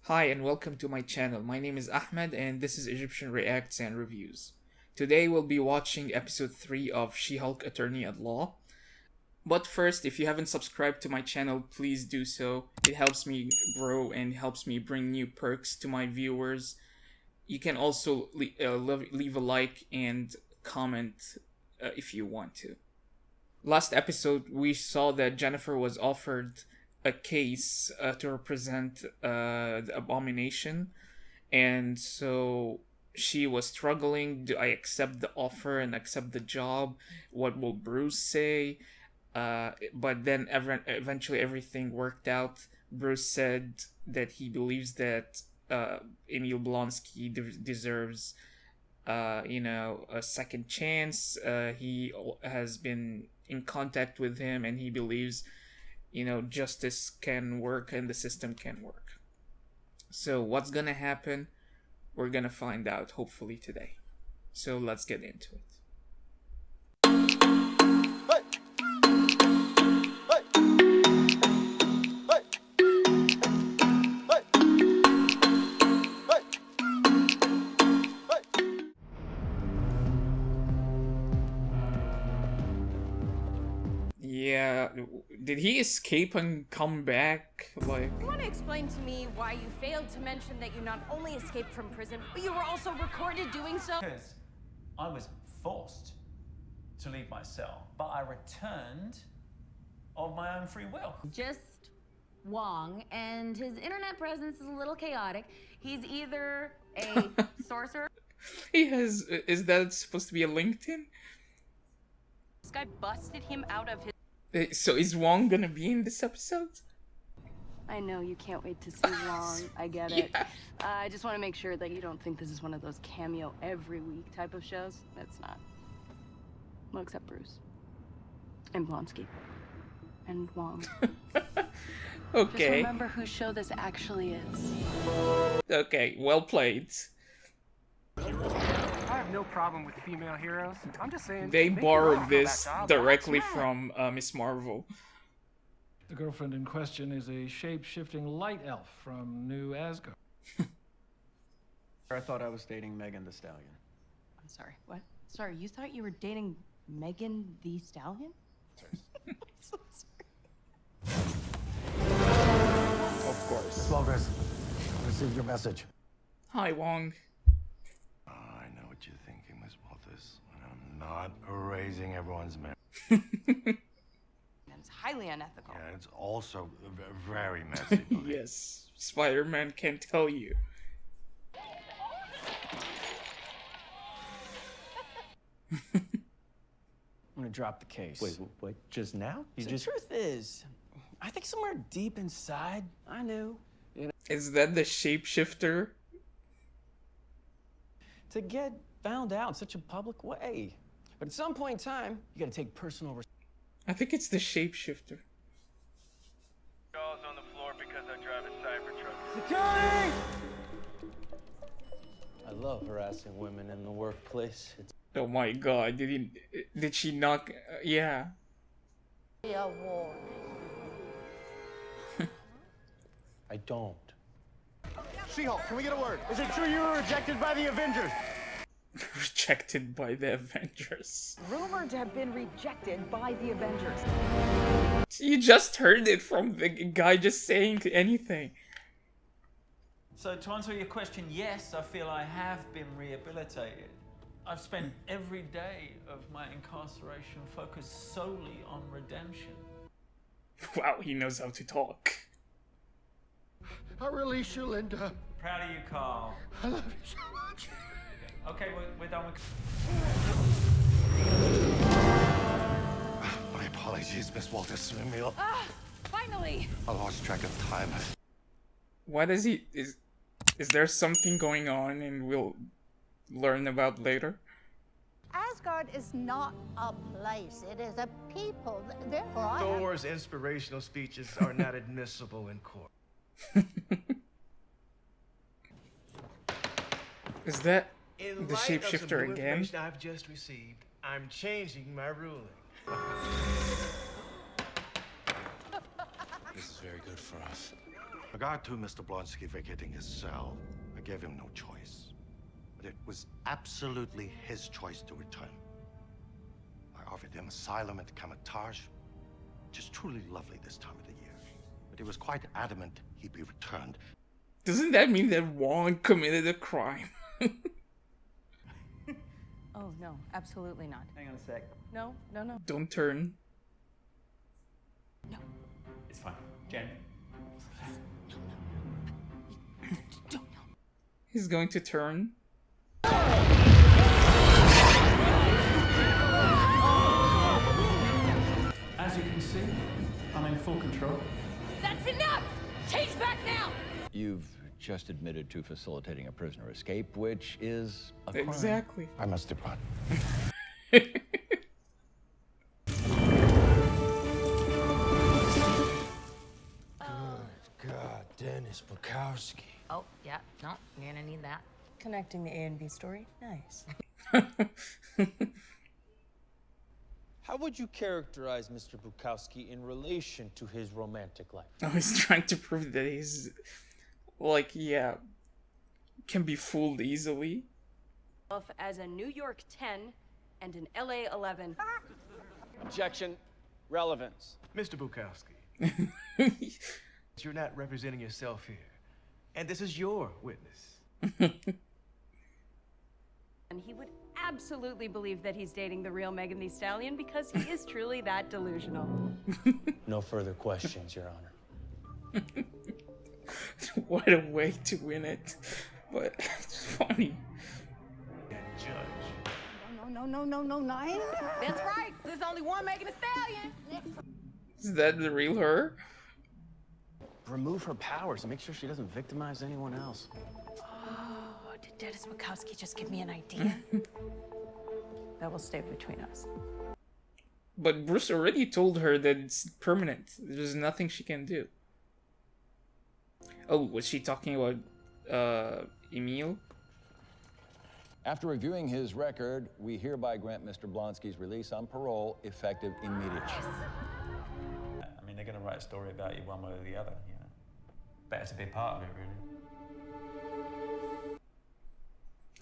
Hi and welcome to my channel. My name is Ahmed and this is Egyptian Reacts and Reviews. Today we'll be watching episode 3 of She-Hulk Attorney at Law. But first, if you haven't subscribed to my channel, please do so. It helps me grow and helps me bring new perks to my viewers. You can also leave a like and comment if you want to. Last episode, we saw that Jennifer was offered a case to represent the Abomination, and so she was struggling. Do I accept the offer and accept the job? What will Bruce say? But then eventually everything worked out. Bruce said that he believes that Emil Blonsky deserves a second chance. He has been in contact with him and he believes justice can work and the system can work. So what's gonna happen? We're gonna find out hopefully today. So let's get into it. Yeah, did he escape and come back? Like, You want to explain to me why you failed to mention that you not only escaped from prison, but you were also recorded doing so? Because I was forced to leave my cell, but I returned of my own free will. Just Wong, and his internet presence is a little chaotic. He's either a sorcerer. he has. Is that supposed to be a LinkedIn? This guy busted him out of his... So is Wong gonna be in this episode? I know you can't wait to see Wong. I get it. I just want to make sure that you don't think this is one of those cameo every week type of shows. It's not. Well, except Bruce. And Blonsky. And Wong. Okay. Just remember whose show this actually is. Okay, well played. I have no problem with female heroes. I'm just saying They make borrowed your this that job. directly That's from Miss Marvel. The girlfriend in question is a shape-shifting light elf from New Asgard. I thought I was dating Megan the Stallion. I'm sorry, what? Sorry, you thought you were dating Megan the Stallion? I'm so sorry. Of course. Walters, I received your message. Hi, Wong. I know what you're thinking, Miss Walters. I'm not erasing everyone's memory. It's highly unethical. Yeah, it's also very messy. believe me. Yes, Spider-Man can tell you. I'm gonna drop the case. Wait, just now? The truth is, I think somewhere deep inside, I knew. Is that the shapeshifter? To get found out in such a public way. But at some point in time, you gotta take personal I think it's the shapeshifter. Calls on the floor because I drive a Cybertruck. Security! I love harassing women in the workplace. Oh my god, did she knock? Yeah. I don't. She-Hulk, can we get a word? Is it true you were rejected by the Avengers? Rejected by the Avengers. Rumored to have been rejected by the Avengers. You just heard it from the guy just saying anything. So to answer your question, yes, I feel I have been rehabilitated. I've spent every day of my incarceration focused solely on redemption. Wow, he knows how to talk. I'll release you, Linda. Proud of you, Carl. I love you so much. Okay, we're done with... My apologies, Miss Walters. Emil. Finally! I lost track of time. Why does he... Is there something going on and we'll learn about later? Asgard is not a place, it is a people. Therefore, I have... Thor's inspirational speeches are not admissible in court. Is that In the light of some shapeshifter new again? information I've just received, I'm changing my ruling. This is very good for us. regard to Mr. Blonsky vacating his cell, I gave him no choice. But it was absolutely his choice to return. I offered him asylum at Kamatage, which is truly lovely this time of the year. But he was quite adamant he'd be returned. Doesn't that mean that Wong committed a crime? Oh, no, absolutely not. Hang on a sec. No, no, no. Don't turn. No. It's fine. Jen. He's going to turn. As you can see, I'm in full control. That's enough! Change back now! You've just admitted to facilitating a prisoner escape, which is a crime. Exactly. I must depart. God, Dennis Bukowski. Oh, yeah, no, you're gonna need that. Connecting the A and B story? Nice. How would you characterize Mr. Bukowski in relation to his romantic life? Oh, he's trying to prove that he's, like, yeah, can be fooled easily. As a New York 10 and an LA 11. Objection. Relevance. Mr. Bukowski, you're not representing yourself here. And this is your witness. And he would absolutely believe that he's dating the real Megan Thee Stallion because he is truly that delusional. No further questions, Your Honor. What a way to win it. But it's funny. Judge. No, nine. That's right. There's only one Megan Thee Stallion. Is that the real her? Remove her powers and make sure she doesn't victimize anyone else. Oh, did Dennis Bukowski just give me an idea? That will stay between us. But Bruce already told her that it's permanent. There's nothing she can do. Oh, was she talking about Emil? After reviewing his record, we hereby grant Mr. Blonsky's release on parole effective immediately. I mean, they're going to write a story about you one way or the other, you know. Better to be a part of it, really.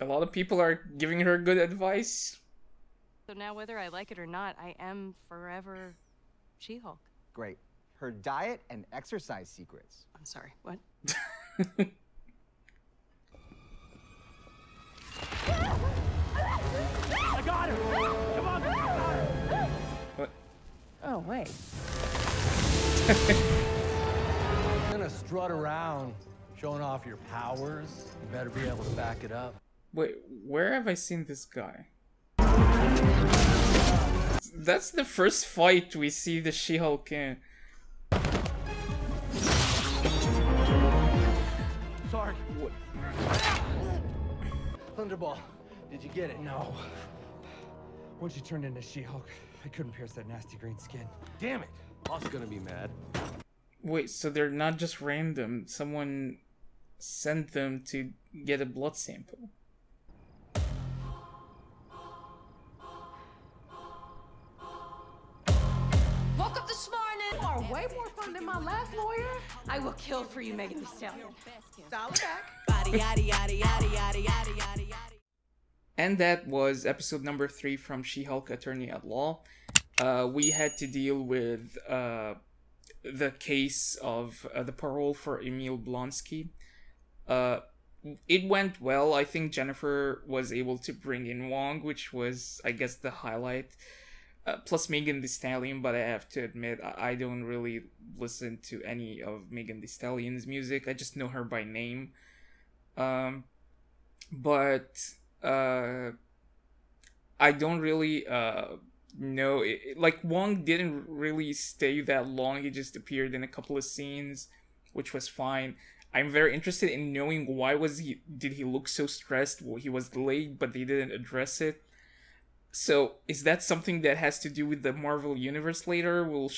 A lot of people are giving her good advice. So now, whether I like it or not, I am forever She-Hulk. Great. Her diet and exercise secrets. I'm sorry, what? I got her! Come on, I got her! What? Oh, wait. You're gonna strut around, showing off your powers. You better be able to back it up. Wait, where have I seen this guy? That's the first fight we see the She-Hulk in. Sorry. Thunderball, did you get it? No. Once you turned into She-Hulk, I couldn't pierce that nasty green skin. Damn it! Boss gonna be mad. Wait, so they're not just random. Someone sent them to get a blood sample. Woke up this morning. You are way more fun than my last lawyer. I will kill for you, Megan Thee Stallion. Dial it back. And that was episode number 3 from She-Hulk Attorney at Law. We had to deal with the case of the parole for Emil Blonsky. It went well. I think Jennifer was able to bring in Wong, which was, I guess, the highlight. Plus Megan Thee Stallion, but I have to admit, I don't really listen to any of Megan Thee Stallion's music. I just know her by name. But I don't really know. Like, Wong didn't really stay that long. He just appeared in a couple of scenes, which was fine. I'm very interested in knowing why did he look so stressed? Well, he was late, but they didn't address it. So, is that something that has to do with the Marvel Universe later? We'll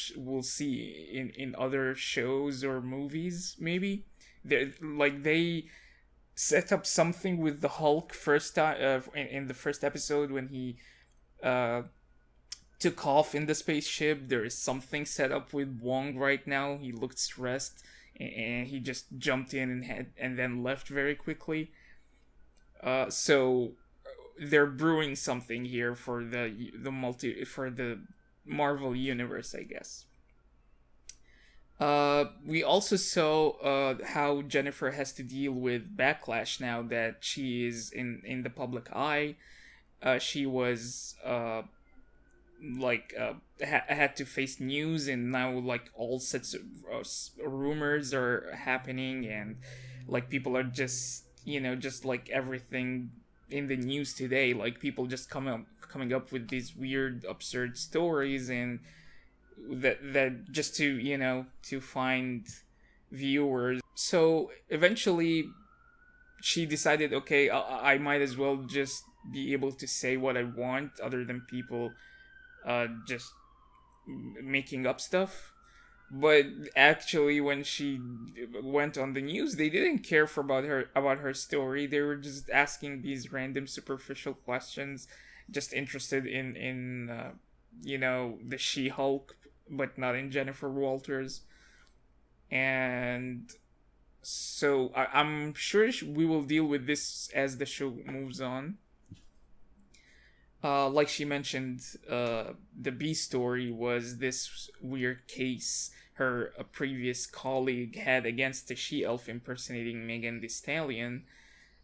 see in other shows or movies, maybe? They set up something with the Hulk first time in the first episode when he took off in the spaceship. There is something set up with Wong right now. He looked stressed. and he just jumped in and then left very quickly. So they're brewing something here for the Marvel universe, I guess. We also saw how Jennifer has to deal with backlash now that she is in the public eye. She was had to face news, and now like all sorts of rumors are happening, and like people are just just like everything in the news today, like people just coming up with these weird absurd stories, and that just to find viewers. So eventually she decided, okay, I might as well just be able to say what I want, other than people just making up stuff. But actually, when she went on the news, they didn't care about her story. They were just asking these random superficial questions, just interested in the She-Hulk, but not in Jennifer Walters. And so I'm sure we will deal with this as the show moves on. Like she mentioned, the B story was this weird case her previous colleague had against the She-Elf impersonating Megan Thee Stallion,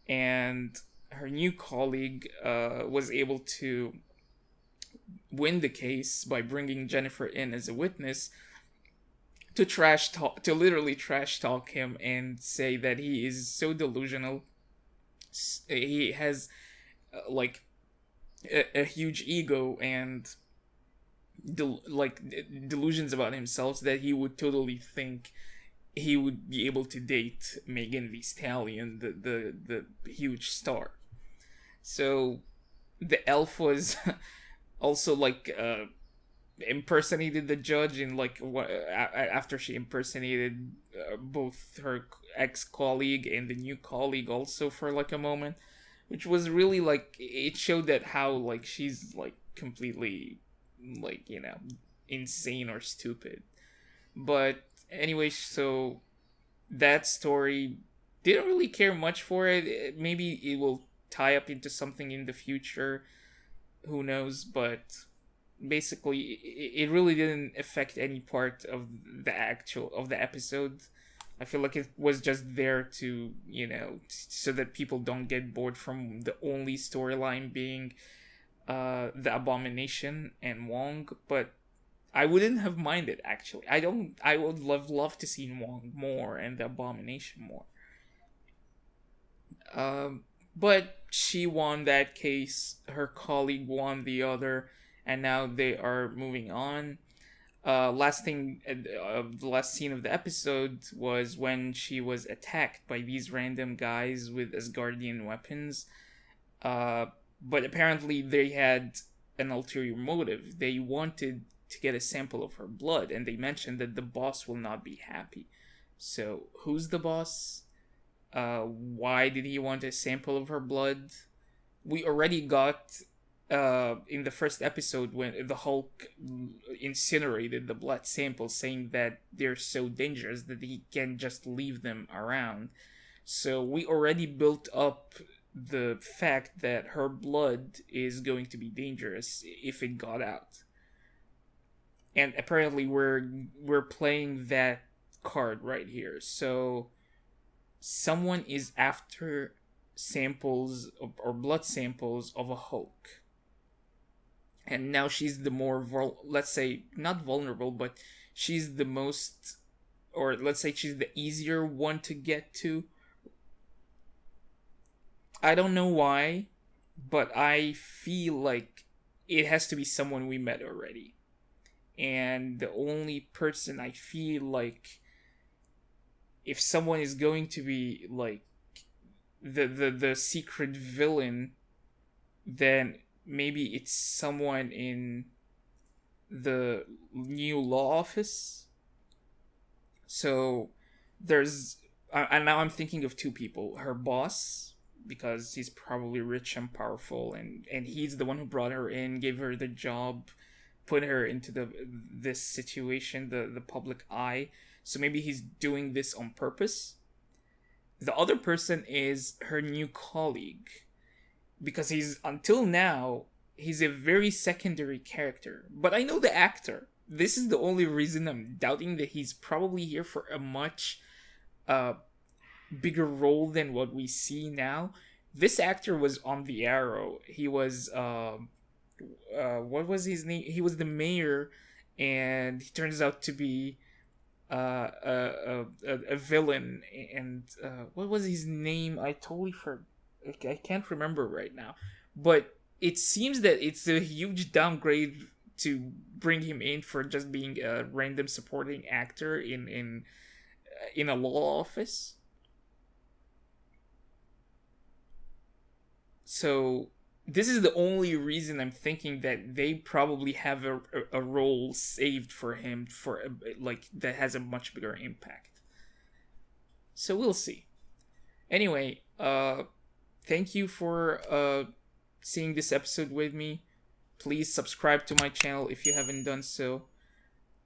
and her new colleague was able to win the case by bringing Jennifer in as a witness to literally trash talk him and say that he is so delusional. He has like a huge ego and delusions about himself, that he would totally think he would be able to date Megan Thee Stallion, the huge star. So the elf was also impersonated the judge in after she impersonated both her ex-colleague and the new colleague also for a moment, which was really it showed that how she's completely insane or stupid. But anyway, so that story didn't really care much for it. Maybe it will tie up into something in the future, who knows. But basically it really didn't affect any part of the episode. I feel like it was just there to so that people don't get bored from the only storyline being the Abomination and Wong. But I wouldn't have minded, actually. I would love to see Wong more and the Abomination more. But she won that case, her colleague won the other, and now they are moving on. The last scene of the episode was when she was attacked by these random guys with Asgardian weapons. But apparently they had an ulterior motive. They wanted to get a sample of her blood, and they mentioned that the boss will not be happy. So who's the boss? Why did he want a sample of her blood? We already got in the first episode when the Hulk incinerated the blood samples, saying that they're so dangerous that he can just leave them around. So we already built up the fact that her blood is going to be dangerous if it got out. And apparently we're playing that card right here. So someone is after samples or blood samples of a Hulk. And now she's the more, let's say, not vulnerable, but she's the most, or let's say she's the easier one to get to. I don't know why, but I feel like it has to be someone we met already. And the only person I feel like, if someone is going to be the secret villain, then maybe it's someone in the new law office. So there's, and now I'm thinking of two people: her boss, because he's probably rich and powerful, and he's the one who brought her in, gave her the job, put her into this situation, the public eye. so maybe he's doing this on purpose. The other person is her new colleague, because until now he's a very secondary character. But I know the actor. This is the only reason I'm doubting that he's probably here for a much bigger role than what we see now. This actor was on The Arrow. He was what was his name? He was the mayor, and he turns out to be a villain. And what was his name? I totally forgot. I can't remember right now. But it seems that it's a huge downgrade to bring him in for just being a random supporting actor in a law office. So this is the only reason I'm thinking that they probably have a role saved for him for like that has a much bigger impact. So we'll see. Anyway, thank you for seeing this episode with me. Please subscribe to my channel if you haven't done so.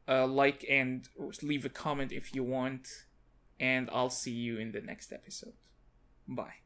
Like and leave a comment if you want. And I'll see you in the next episode. Bye.